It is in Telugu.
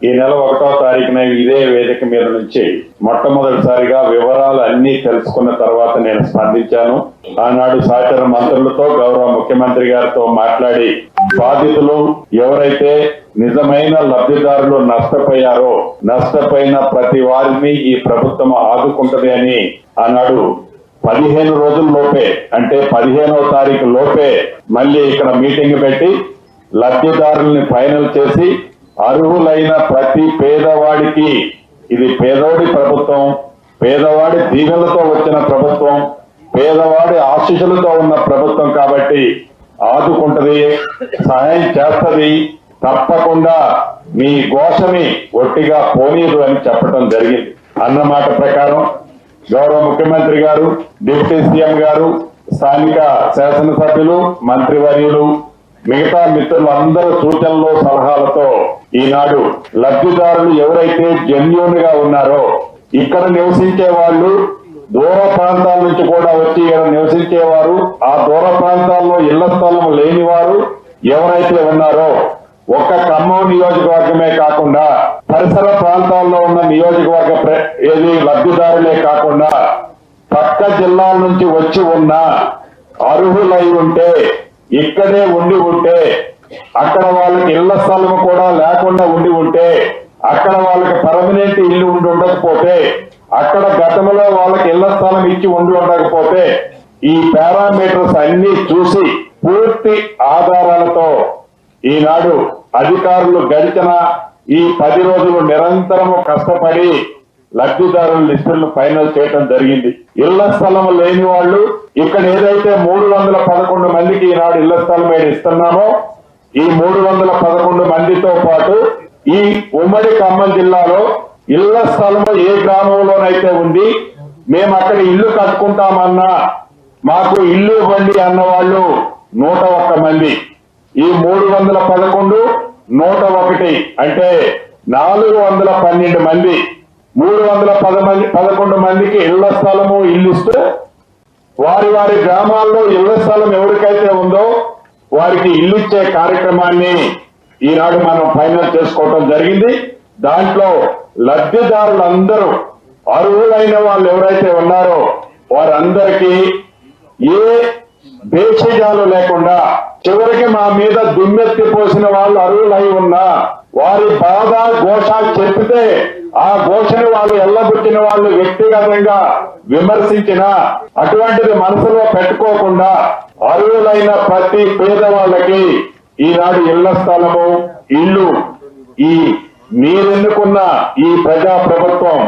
ఈ నెల 1వ తారీఖున ఇదే వేదిక మీద నుంచి మొట్టమొదటిసారిగా వివరాలు అన్ని తెలుసుకున్న తర్వాత నేను స్పందించాను. ఆనాడు సహచర మంత్రులతో గౌరవ ముఖ్యమంత్రి గారితో మాట్లాడి బాధితులు ఎవరైతే నిజమైన లబ్ధిదారులు నష్టపోయారో నష్టపోయిన ప్రతి వారిని ఈ ప్రభుత్వం ఆదుకుంటది అని ఆనాడు 15 రోజుల లోపే అంటే 15వ తారీఖు లోపే మళ్ళీ ఇక్కడ మీటింగ్ పెట్టి లబ్ధిదారుల్ని ఫైనల్ చేసి అర్హులైన ప్రతి పేదవాడికి, ఇది పేదవాడి ప్రభుత్వం, పేదవాడి దీవెనలతో వచ్చిన ప్రభుత్వం, పేదవాడి ఆశీస్సులతో ఉన్న ప్రభుత్వం కాబట్టి ఆదుకుంటది, సహాయం చేస్తది, తప్పకుండా మీ ఘోషని ఒట్టిగా పోనీదు అని చెప్పడం జరిగింది. అన్నమాట ప్రకారం గౌరవ ముఖ్యమంత్రి గారు, డిప్యూటీ సీఎం గారు, స్థానిక శాసనసభ్యులు, మంత్రివర్యులు, మిగతా మిత్రులందరూ సూచనలు సలహాలతో ఈనాడు లబ్ధిదారులు ఎవరైతే జెన్యూన్ గా ఉన్నారో, ఇక్కడ నివసించే వాళ్ళు, దూర ప్రాంతాల నుంచి కూడా వచ్చి ఇక్కడ నివసించేవారు, ఆ దూర ప్రాంతాల్లో ఇళ్ల స్థలం లేని వారు ఎవరైతే ఉన్నారో, ఒక్క ఖమ్మం నియోజకవర్గమే కాకుండా పరిసర ప్రాంతాల్లో ఉన్న నియోజకవర్గ లబ్ధిదారులే కాకుండా పక్క జిల్లాల నుంచి వచ్చి ఉన్న అర్హులై ఉంటే, ఇక్కడే ఉండి ఉంటే, అక్కడ వాళ్ళకి ఇళ్ల స్థలం కూడా లేకుండా ఉండి ఉంటే, అక్కడ వాళ్ళకి పర్మనెంట్ ఇల్లు ఉండి ఉండకపోతే, అక్కడ గతంలో వాళ్ళకి ఇళ్ల స్థలం ఇచ్చి ఉండి ఉండకపోతే, ఈ పారామీటర్స్ అన్ని చూసి పూర్తి ఆధారాలతో ఈనాడు అధికారులు గడిచిన ఈ 10 రోజులు నిరంతరము కష్టపడి లబ్ధిదారుల లిస్టులను ఫైనల్ చేయడం జరిగింది. ఇళ్ల స్థలం లేని వాళ్ళు ఇక్కడ ఏదైతే 311 మందికి ఈనాడు ఇళ్ల స్థలం ఇస్తున్నామో, ఈ 311 మందితో పాటు ఈ ఉమ్మడి ఖమ్మం జిల్లాలో ఇళ్ల స్థలం ఏ గ్రామంలోనైతే ఉంది, మేము అక్కడ ఇల్లు కట్టుకుంటామన్నా మాకు ఇల్లు ఇవ్వండి అన్న వాళ్ళు 101 మంది. ఈ 311 101 అంటే 412 మంది. 311 మందికి ఇళ్ల స్థలము ఇల్లు ఇస్తూ వారి వారి గ్రామాల్లో ఇళ్ల స్థలం ఎవరికైతే ఉందో వారికి ఇల్లు ఇచ్చే కార్యక్రమాన్ని ఈనాడు మనం ఫైనల్ చేసుకోవడం జరిగింది. దాంట్లో లబ్ధిదారులందరూ అర్హులైన వాళ్ళు ఎవరైతే ఉన్నారో వారందరికీ ఏ భేషజాలు లేకుండా, చివరికి మా మీద దుమ్మెత్తి పోసిన వాళ్ళు అర్హులై ఉన్నా వారి బాధ ఘోష చెప్తే ఆ ఘోషని వాళ్ళు ఎల్లబుట్టిన వాళ్ళు వ్యక్తిగతంగా విమర్శించిన అటువంటిది మనసులో పెట్టుకోకుండా అర్హులైన ప్రతి పేదవాళ్ళకి ఈనాడు ఇళ్ల స్థలము, ఇల్లు, ఈ మీరెన్నుకున్న ఈ ప్రజా ప్రభుత్వం